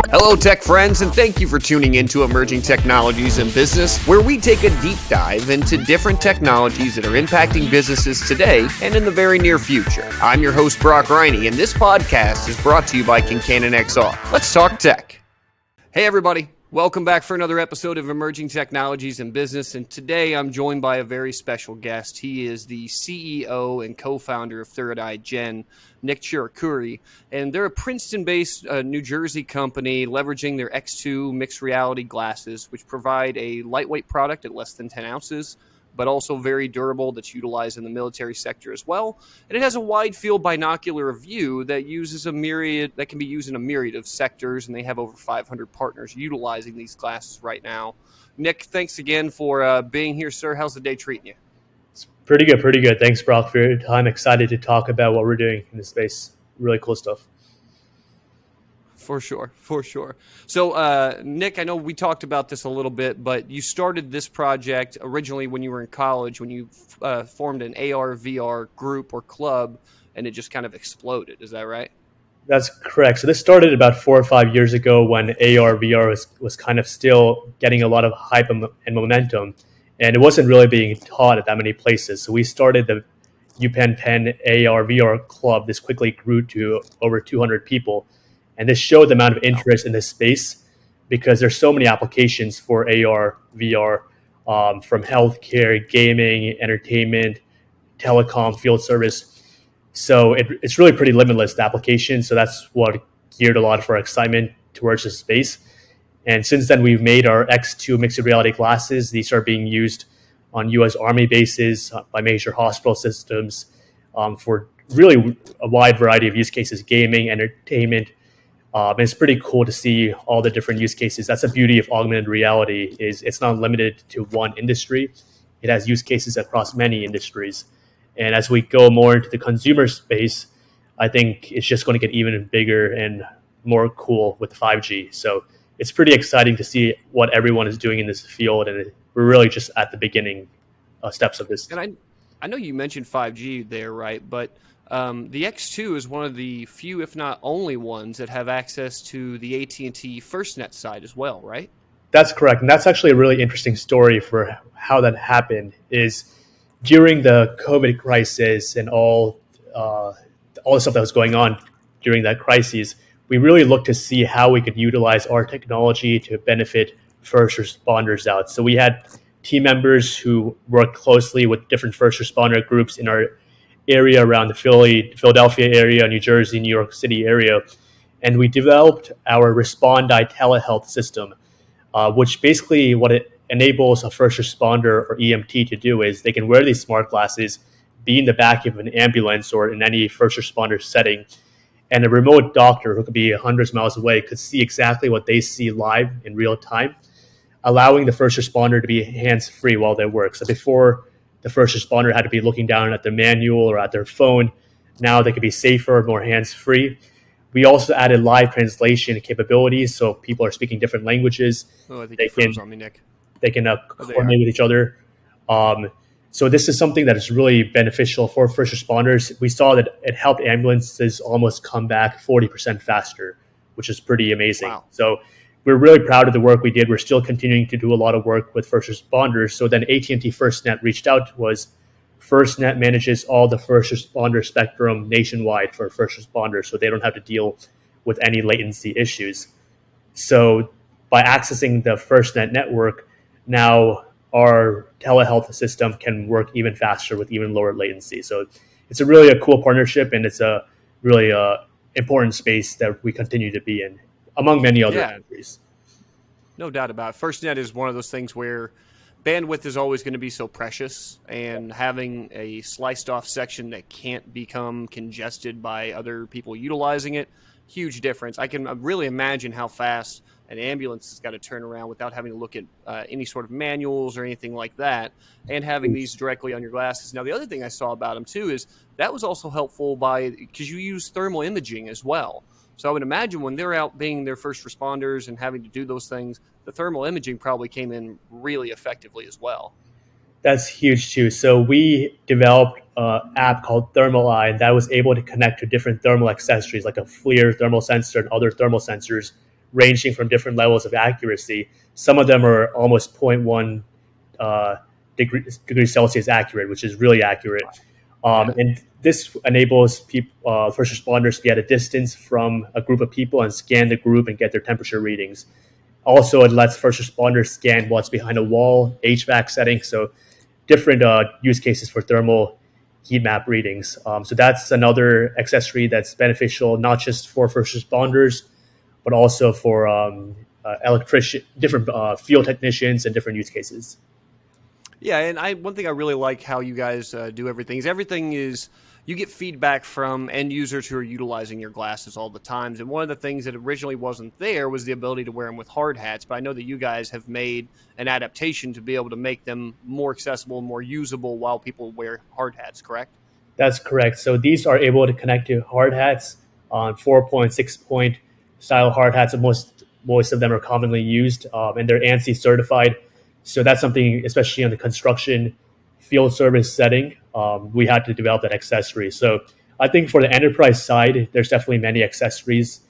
Hello, tech friends, and thank you for tuning into Emerging Technologies in Business, where we take a deep dive into different technologies that are impacting businesses today and in the very near future. I'm your host, Brock Riney, and this podcast is brought to you by Kincannon XR. Let's talk tech. Hey, everybody. Welcome back for another episode of Emerging Technologies in Business, and today I'm joined by a very special guest. He is the CEO and co-founder of ThirdEye Gen, Nick Cherukuri, and they're a Princeton-based New Jersey company leveraging their X2 mixed reality glasses, which provide a lightweight product at less than 10 ounces, but also very durable, that's utilized in the military sector as well. And it has a wide field binocular view that can be used in a myriad of sectors, and they have over 500 partners utilizing these glasses right now. Nick, thanks again for being here, sir. How's the day treating you? It's pretty good. Thanks, Brock, for your time. Excited to talk about what we're doing in this space. Really cool stuff. For sure. So, Nick, I know we talked about this a little bit, but you started this project originally when you were in college, when you formed an AR/VR group or club, and it just kind of exploded. Is that right? That's correct. So this started about 4 or 5 years ago when AR/VR was kind of still getting a lot of hype and momentum, and it wasn't really being taught at that many places. So we started the UPenn Penn AR/VR club. This quickly grew to over 200 people. And this showed the amount of interest in this space because there's so many applications for AR, VR, from healthcare, gaming, entertainment, telecom, field service. So it's really pretty limitless, the application. So that's what geared a lot of our excitement towards this space. And since then, we've made our X2 mixed reality glasses. These are being used on U.S. Army bases, by major hospital systems, for really a wide variety of use cases, gaming, entertainment. And it's pretty cool to see all the different use cases. That's the beauty of augmented reality, is it's not limited to one industry. It has use cases across many industries. And as we go more into the consumer space, I think it's just going to get even bigger and more cool with 5G. So it's pretty exciting to see what everyone is doing in this field. And we're really just at the beginning steps of this. And I know you mentioned 5G there, right? But the X2 is one of the few, if not only ones, that have access to the ATT Firstnet side as well, right? That's correct. And that's actually a really interesting story for how that happened. Is during the COVID crisis and all the stuff that was going on during that crisis, we really looked to see how we could utilize our technology to benefit first responders out. So we had team members who worked closely with different first responder groups in our area around the Philadelphia area, New Jersey, New York City area. And we developed our RespondEye telehealth system, which basically what it enables a first responder or EMT to do is they can wear these smart glasses, be in the back of an ambulance or in any first responder setting, and a remote doctor who could be hundreds of miles away could see exactly what they see live in real time, allowing the first responder to be hands-free while they work. So before, the first responder had to be looking down at their manual or at their phone. Now they could be safer, more hands-free. We also added live translation capabilities, so people are speaking different languages. Oh, I think you froze on me, Nick. They can coordinate with each other. So this is something that is really beneficial for first responders. We saw that it helped ambulances almost come back 40% faster, which is pretty amazing. Wow. So we're really proud of the work we did. We're still continuing to do a lot of work with first responders. So then AT&T Firstnet reached out to us. Firstnet manages all the first responder spectrum nationwide for first responders, so they don't have to deal with any latency issues. So by accessing the Firstnet network, now our telehealth system can work even faster with even lower latency. So it's a cool partnership, and it's a really important space that we continue to be in, among many other countries. No doubt about it. FirstNet is one of those things where bandwidth is always going to be so precious, and having a sliced off section that can't become congested by other people utilizing it, huge difference. I can really imagine how fast an ambulance has got to turn around without having to look at any sort of manuals or anything like that, and having these directly on your glasses. Now, the other thing I saw about them, too, is that was also helpful because you use thermal imaging as well. So I would imagine when they're out being their first responders and having to do those things, the thermal imaging probably came in really effectively as well. That's huge too. So we developed an app called ThermalEye that was able to connect to different thermal accessories like a FLIR thermal sensor and other thermal sensors ranging from different levels of accuracy. Some of them are almost zero point 0.1 uh, degrees Celsius accurate, which is really accurate. Yeah. And this enables people, first responders to be at a distance from a group of people and scan the group and get their temperature readings. Also, it lets first responders scan what's behind a wall, HVAC settings, so different use cases for thermal heat map readings. So that's another accessory that's beneficial, not just for first responders, but also for electrician, different field technicians and different use cases. Yeah, and one thing I really like how you guys do everything is you get feedback from end users who are utilizing your glasses all the times. And one of the things that originally wasn't there was the ability to wear them with hard hats. But I know that you guys have made an adaptation to be able to make them more accessible, more usable while people wear hard hats. Correct? That's correct. So these are able to connect to hard hats on 4 point, 6 point style hard hats. And most of them are commonly used, and they're ANSI certified. So that's something, especially on the construction field service setting, we had to develop that accessory. So I think for the enterprise side, there's definitely many accessories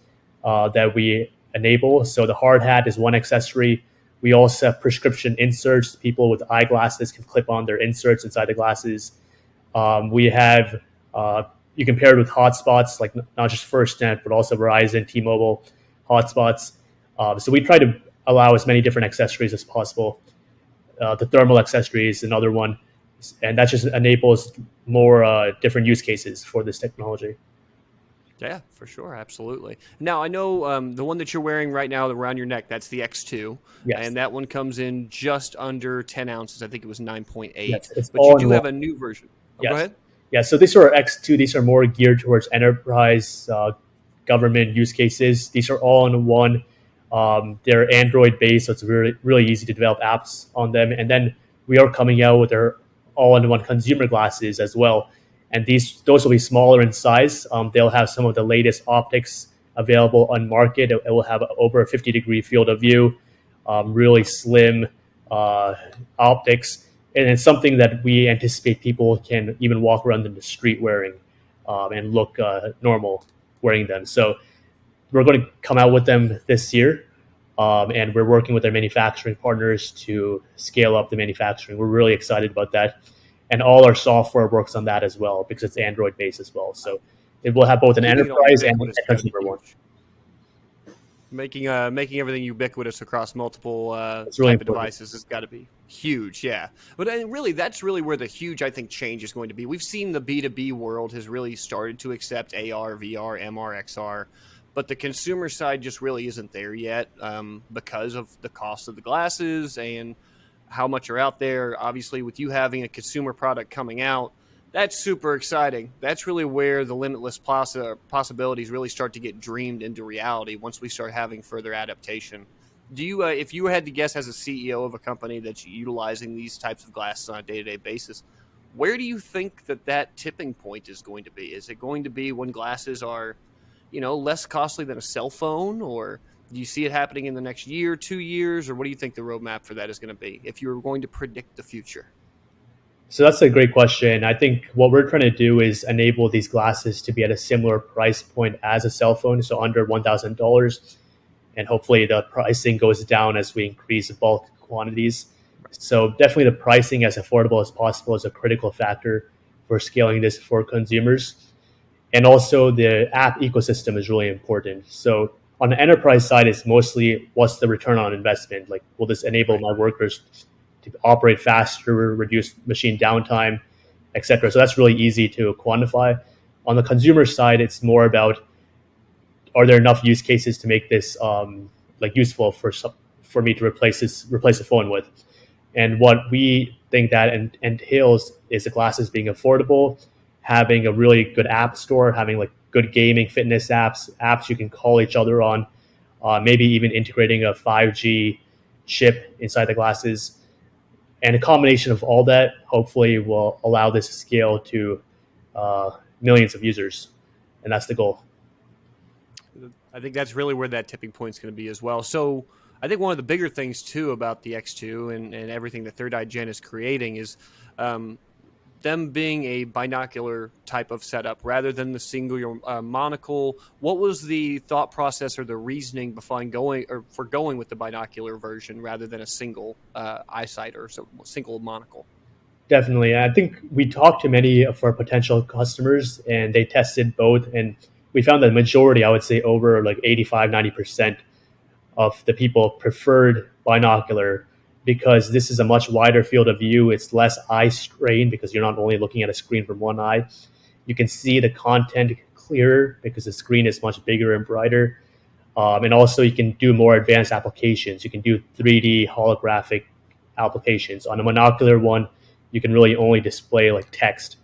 that we enable. So the hard hat is one accessory. We also have prescription inserts. People with eyeglasses can clip on their inserts inside the glasses. We have you can pair it with hotspots, like not just FirstNet, but also Verizon, T-Mobile hotspots. So we try to allow as many different accessories as possible. The thermal accessory is another one, and that just enables more different use cases for this technology. Yeah, for sure. Absolutely. Now, I know the one that you're wearing right now around your neck, that's the X2. Yes, And that one comes in just under 10 ounces. I think it was 9.8. yes, it's But you all in do one. have a new version. Oh, go Yes, ahead. yeah. So these are X2. These are more geared towards enterprise, government use cases. These are all in one. They're Android based, so it's really easy to develop apps on them. And then we are coming out with our all-in-one consumer glasses as well. And those will be smaller in size. They'll have some of the latest optics available on market. It will have over a 50-degree field of view, really slim uh, optics, and it's something that we anticipate people can even walk around in the street wearing and look normal wearing them. So we're going to come out with them this year, and we're working with our manufacturing partners to scale up the manufacturing. We're really excited about that, and all our software works on that as well because it's Android based as well. So it will have both an Keeping it all enterprise and ubiquitous a got to be consumer one. huge. Making everything ubiquitous across multiple It's really type of important. devices has got to be huge. Yeah, but really, that's really where the huge, I think, change is going to be. We've seen the B2B world has really started to accept AR, VR, MR, XR, but the consumer side just really isn't there yet because of the cost of the glasses and how much are out there. Obviously, with you having a consumer product coming out, that's super exciting. That's really where the limitless possibilities really start to get dreamed into reality once we start having further adaptation. Do you, if you had to guess as a CEO of a company that's utilizing these types of glasses on a day-to-day basis, where do you think that tipping point is going to be? Is it going to be when glasses are, less costly than a cell phone, or do you see it happening in the next year, 2 years, or what do you think the roadmap for that is going to be if you were going to predict the future? So that's a great question. I think what we're trying to do is enable these glasses to be at a similar price point as a cell phone, so under $1,000, and hopefully the pricing goes down as we increase bulk quantities. So definitely the pricing as affordable as possible is a critical factor for scaling this for consumers. And also the app ecosystem is really important. So on the enterprise side, it's mostly what's the return on investment? Like, will this enable Right. my workers to operate faster, reduce machine downtime, etc.? So that's really easy to quantify. On the consumer side, it's more about, are there enough use cases to make this like useful for me to replace the phone with? And what we think that entails is the glasses being affordable, having a really good app store, having like good gaming, fitness apps you can call each other on, maybe even integrating a 5G chip inside the glasses. And a combination of all that hopefully will allow this to scale to millions of users. And that's the goal. I think that's really where that tipping point is going to be as well. So I think one of the bigger things too about the X2 and everything that ThirdEye Gen is creating is them being a binocular type of setup rather than the single monocle. What was the thought process or the reasoning behind going with the binocular version rather than a single eyesight or single monocle? Definitely. I think we talked to many of our potential customers and they tested both. And we found that the majority, I would say over like 85, 90% of the people preferred binocular because this is a much wider field of view. It's less eye strain because you're not only looking at a screen from one eye. You can see the content clearer because the screen is much bigger and brighter. And also, you can do more advanced applications. You can do 3D holographic applications. On a monocular one, you can really only display like text.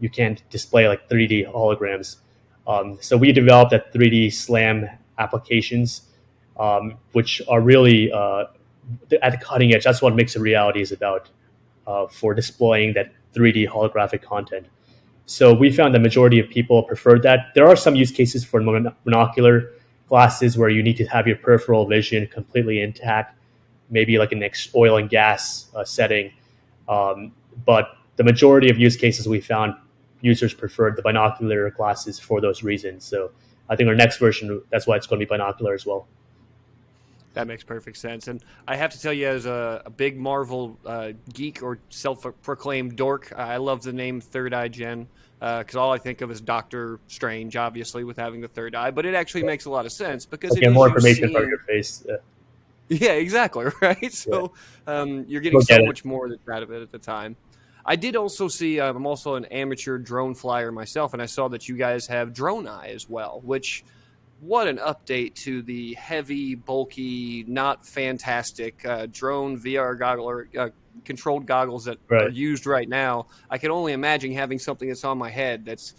You can't display like 3D holograms. So we developed that 3D SLAM applications, which are really at the cutting edge. That's what mixed reality is about for displaying that 3D holographic content. So we found the majority of people preferred that. There are some use cases for monocular glasses where you need to have your peripheral vision completely intact, maybe like an oil and gas setting. But the majority of use cases we found, users preferred the binocular glasses for those reasons. So I think our next version, that's why it's going to be binocular as well. That makes perfect sense. And I have to tell you, as a big Marvel geek or self-proclaimed dork, I love the name ThirdEye Gen because all I think of is Doctor Strange, obviously, with having the third eye. But it actually makes a lot of sense because it is more you information from seeing. your face. Yeah, exactly, right? So you're getting We'll so get it. much more out of it at the time. I did also see, I'm also an amateur drone flyer myself, and I saw that you guys have Drone Eye as well, which, what an update to the heavy, bulky, not fantastic drone VR goggle or controlled goggles that are Right. used right now. I can only imagine having something that's on my head that's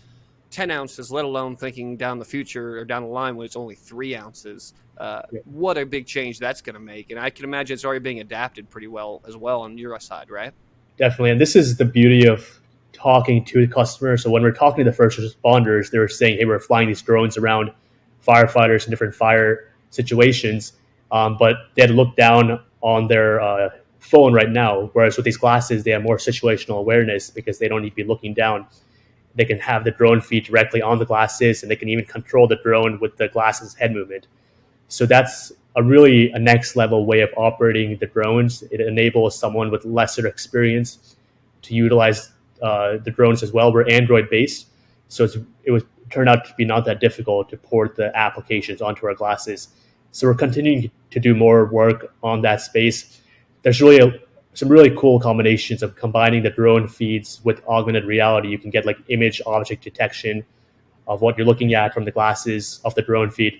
10 ounces, let alone thinking down the future or down the line when it's only 3 ounces. Yeah. What a big change that's going to make. And I can imagine it's already being adapted pretty well as well on your side, right? Definitely. And this is the beauty of talking to the customers. So when we're talking to the first responders, they were saying, hey, we're flying these drones around firefighters in different fire situations. But they had to look down on their phone right now. Whereas with these glasses, they have more situational awareness because they don't need to be looking down. They can have the drone feed directly on the glasses, and they can even control the drone with the glasses head movement. So that's a next level way of operating the drones. It enables someone with lesser experience to utilize the drones as well. We're Android based, so it would turn out to be not that difficult to port the applications onto our glasses. So we're continuing to do more work on that space. There's some really cool combinations of combining the drone feeds with augmented reality. You can get like image object detection of what you're looking at from the glasses of the drone feed.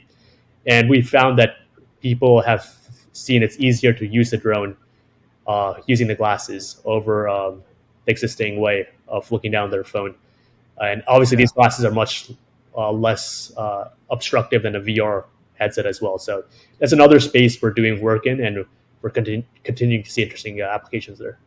And we found that people have seen it's easier to use the drone using the glasses over the existing way of looking down their phone. And obviously, these glasses are much less obstructive than a VR headset as well. So that's another space we're doing work in, and we're continuing to see interesting applications there.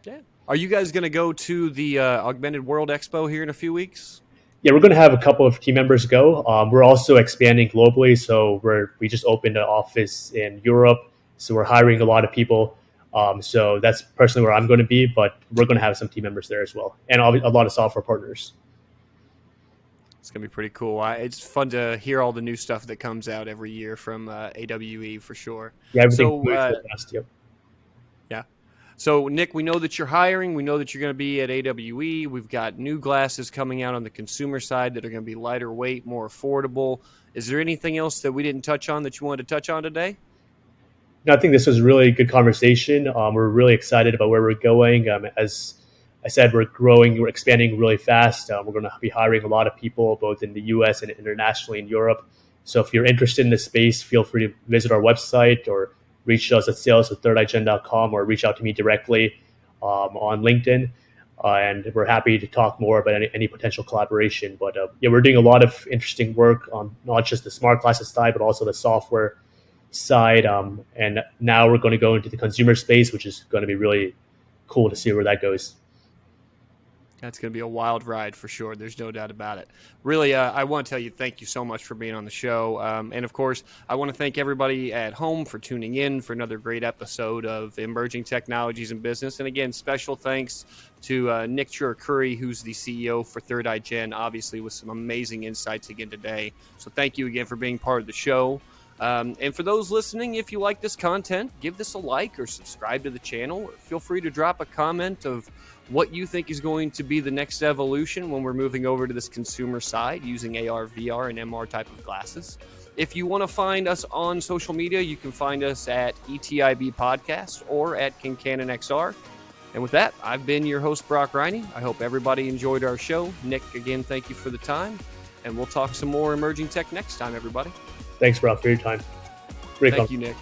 Yeah. Are you guys going to go to the Augmented World Expo here in a few weeks? Yeah, we're going to have a couple of team members go. We're also expanding globally, so we just opened an office in Europe, so we're hiring a lot of people. So that's personally where I'm going to be, but we're going to have some team members there as well, and a lot of software partners. It's going to be pretty cool. It's fun to hear all the new stuff that comes out every year from AWE for sure. Yeah, everything's So, moving so fast. Yep. yeah. So, Nick, we know that you're hiring. We know that you're going to be at AWE. We've got new glasses coming out on the consumer side that are going to be lighter weight, more affordable. Is there anything else that we didn't touch on that you wanted to touch on today? No, I think this was a really good conversation. We're really excited about where we're going. As I said, we're growing, we're expanding really fast. We're going to be hiring a lot of people, both in the US and internationally in Europe. So if you're interested in this space, feel free to visit our website or reach us at sales@thirdeyegen.com or reach out to me directly on LinkedIn. And we're happy to talk more about any potential collaboration. But yeah, we're doing a lot of interesting work on not just the smart glasses side, but also the software side. And now we're going to go into the consumer space, which is going to be really cool to see where that goes. That's going to be a wild ride for sure. There's no doubt about it. Really, I want to tell you thank you so much for being on the show. And of course, I want to thank everybody at home for tuning in for another great episode of Emerging Technologies in Business. And again, special thanks to Nick Cherukuri, who's the CEO for ThirdEye Gen, obviously with some amazing insights again today. So thank you again for being part of the show. And for those listening, if you like this content, give this a like or subscribe to the channel. Feel free to drop a comment of what you think is going to be the next evolution when we're moving over to this consumer side using AR, VR, and MR type of glasses. If you want to find us on social media, you can find us at ETIB Podcast or at KinCannonXR. And with that, I've been your host, Brock Riney. I hope everybody enjoyed our show. Nick, again, thank you for the time. And we'll talk some more emerging tech next time, everybody. Thanks, Rob, for your time. Thank you, Nick.